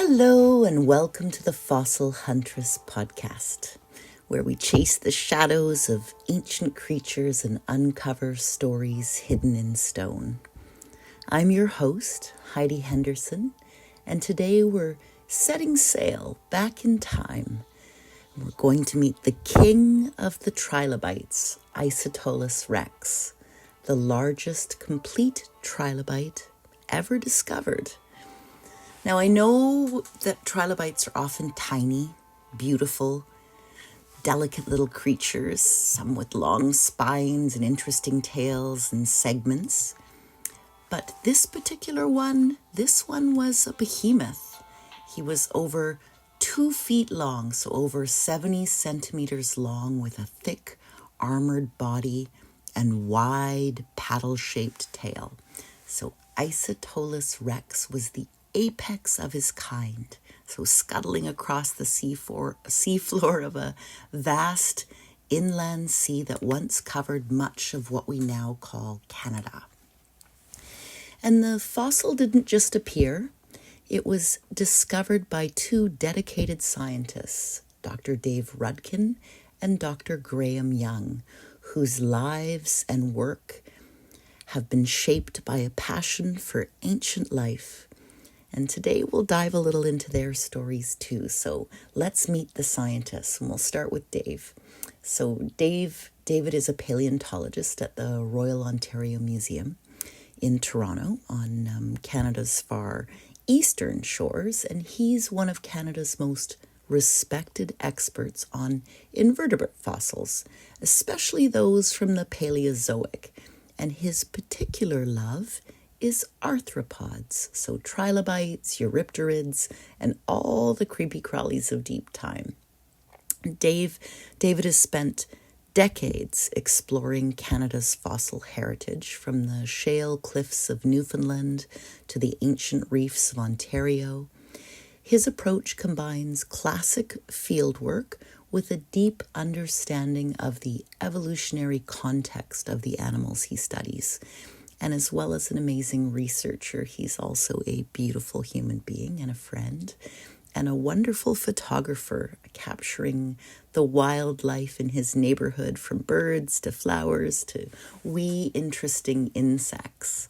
Hello and welcome to the Fossil Huntress podcast, where we chase the shadows of ancient creatures and uncover stories hidden in stone. I'm your host, Heidi Henderson, and today we're setting sail back in time. We're going to meet the king of the trilobites, Isotelus rex, the largest complete trilobite ever discovered. Now, I know that trilobites are often tiny, beautiful, delicate little creatures, some with long spines and interesting tails and segments. But this particular one, was a behemoth. He was over 2 feet long, so over 70 centimeters long, with a thick, armored body and wide, paddle-shaped tail. So Isotelus rex was the apex of his kind, so scuttling across the seafloor of a vast inland sea that once covered much of what we now call Canada. And the fossil didn't just appear. It was discovered by 2 dedicated scientists, Dr. Dave Rudkin and Dr. Graham Young, whose lives and work have been shaped by a passion for ancient life. And today we'll dive a little into their stories too. So let's meet the scientists, and we'll start with Dave. So David is a paleontologist at the Royal Ontario Museum in Toronto on Canada's far eastern shores, and he's one of Canada's most respected experts on invertebrate fossils, especially those from the Paleozoic. And his particular love is arthropods, so trilobites, eurypterids, and all the creepy crawlies of deep time. David has spent decades exploring Canada's fossil heritage, from the shale cliffs of Newfoundland to the ancient reefs of Ontario. His approach combines classic fieldwork with a deep understanding of the evolutionary context of the animals he studies. And as well as an amazing researcher, he's also a beautiful human being and a friend, and a wonderful photographer, capturing the wildlife in his neighborhood, from birds to flowers to wee interesting insects.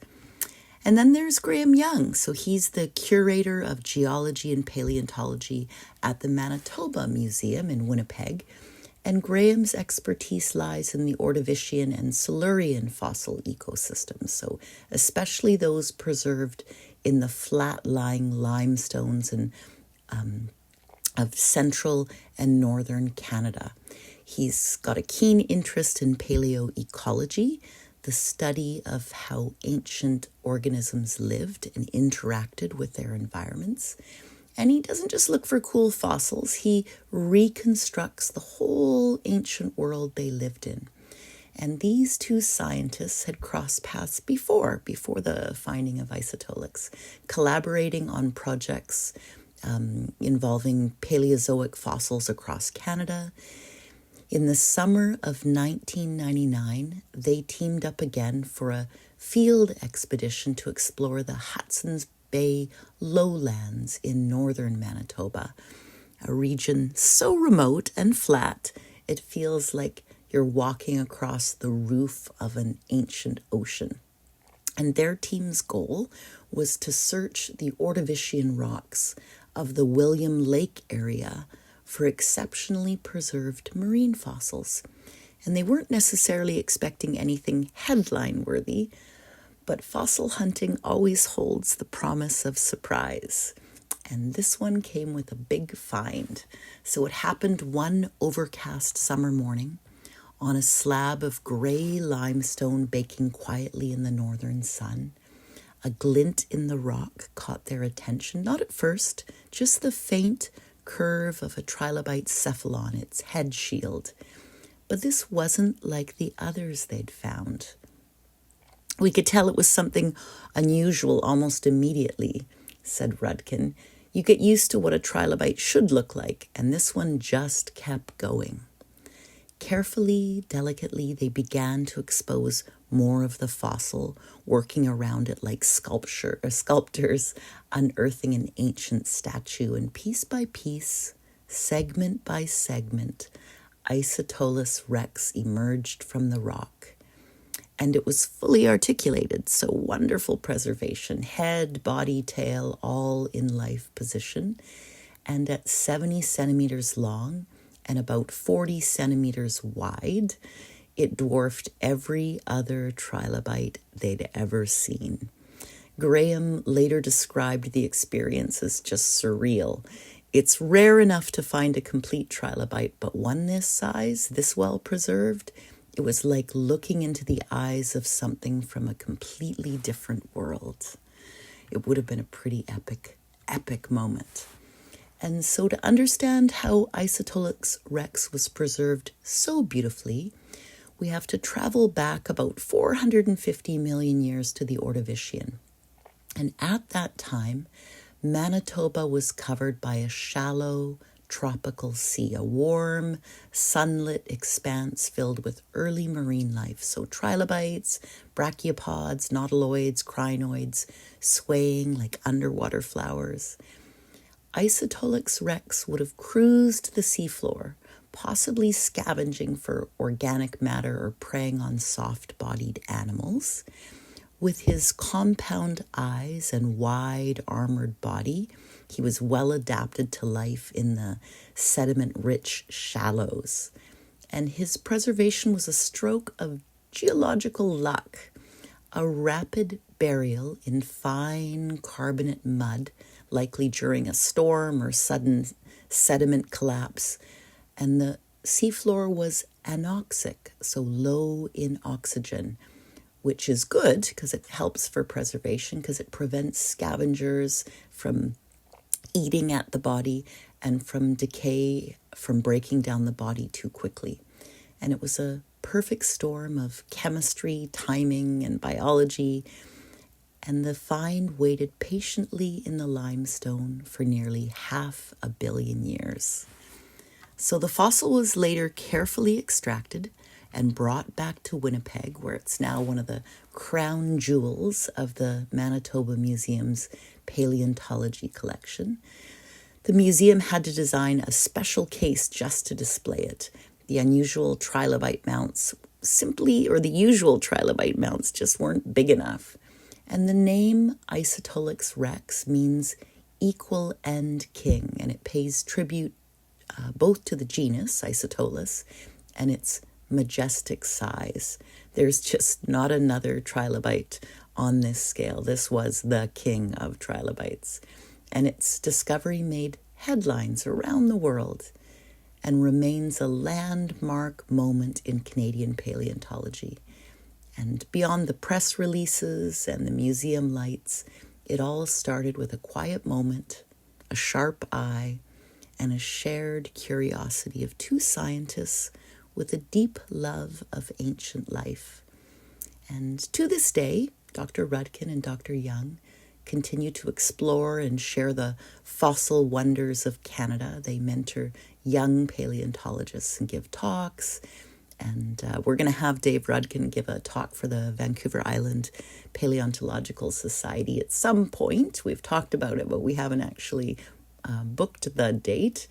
And then there's Graham Young. So he's the curator of geology and paleontology at the Manitoba Museum in Winnipeg. And Graham's expertise lies in the Ordovician and Silurian fossil ecosystems, so especially those preserved in the flat-lying limestones of central and northern Canada. He's got a keen interest in paleoecology, the study of how ancient organisms lived and interacted with their environments. And he doesn't just look for cool fossils, he reconstructs the whole ancient world they lived in. And these 2 scientists had crossed paths before the finding of Isotelus, collaborating on projects involving Paleozoic fossils across Canada. In the summer of 1999, they teamed up again for a field expedition to explore the Hudson's Bay lowlands in northern Manitoba, a region so remote and flat it feels like you're walking across the roof of an ancient ocean. And their team's goal was to search the Ordovician rocks of the William Lake area for exceptionally preserved marine fossils. And they weren't necessarily expecting anything headline-worthy, but fossil hunting always holds the promise of surprise. And this one came with a big find. So it happened one overcast summer morning on a slab of gray limestone baking quietly in the northern sun. A glint in the rock caught their attention, not at first, just the faint curve of a trilobite cephalon, its head shield. But this wasn't like the others they'd found. We could tell it was something unusual almost immediately, said Rudkin. You get used to what a trilobite should look like, and this one just kept going. Carefully, delicately, they began to expose more of the fossil, working around it like sculptors, unearthing an ancient statue, and piece by piece, segment by segment, Isotelus rex emerged from the rock. And it was fully articulated, so wonderful preservation, head, body, tail, all in life position. And at 70 centimeters long and about 40 centimeters wide, it dwarfed every other trilobite they'd ever seen. Graham later described the experience as just surreal. It's rare enough to find a complete trilobite, but one this size, this well preserved, it was like looking into the eyes of something from a completely different world. It would have been a pretty epic moment. And so to understand how Isotelus rex was preserved so beautifully, we have to travel back about 450 million years to the Ordovician. And at that time, Manitoba was covered by a shallow tropical sea, a warm, sunlit expanse filled with early marine life. So trilobites, brachiopods, nautiloids, crinoids, swaying like underwater flowers. Isotelus rex would have cruised the seafloor, possibly scavenging for organic matter or preying on soft-bodied animals. With his compound eyes and wide armored body, he was well adapted to life in the sediment-rich shallows. And his preservation was a stroke of geological luck, a rapid burial in fine carbonate mud, likely during a storm or sudden sediment collapse. And the seafloor was anoxic, so low in oxygen, which is good because it helps for preservation, because it prevents scavengers from eating at the body and from decay, from breaking down the body too quickly. And it was a perfect storm of chemistry, timing, and biology. And the find waited patiently in the limestone for nearly 500 million years. So the fossil was later carefully extracted and brought back to Winnipeg, where it's now one of the crown jewels of the Manitoba Museum's paleontology collection. The museum had to design a special case just to display it. The unusual trilobite mounts the usual trilobite mounts just weren't big enough. And the name Isotelus rex means equal end king, and it pays tribute both to the genus Isotelus and its majestic size. There's just not another trilobite on this scale. This was the king of trilobites. And its discovery made headlines around the world and remains a landmark moment in Canadian paleontology. And beyond the press releases and the museum lights, it all started with a quiet moment, a sharp eye, and a shared curiosity of two scientists with a deep love of ancient life. And to this day, Dr. Rudkin and Dr. Young continue to explore and share the fossil wonders of Canada. They mentor young paleontologists and give talks. And we're going to have Dave Rudkin give a talk for the Vancouver Island Paleontological Society at some point. We've talked about it, but we haven't actually booked the date.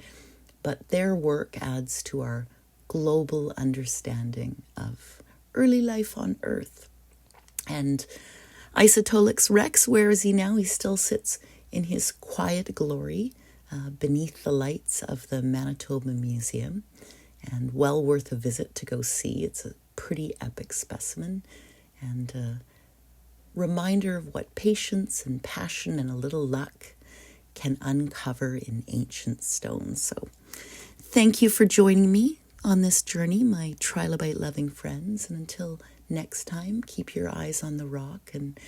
But their work adds to our global understanding of early life on Earth. And Isotelus rex, where is he now? He still sits in his quiet glory beneath the lights of the Manitoba Museum, and well worth a visit to go see. It's a pretty epic specimen and a reminder of what patience and passion and a little luck can uncover in ancient stones. So thank you for joining me on this journey, my trilobite-loving friends. And until next time, keep your eyes on the rock and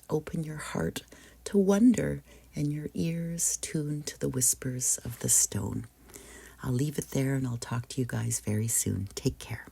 open your heart to wonder and your ears tuned to the whispers of the stone. I'll leave it there and I'll talk to you guys very soon. Take care.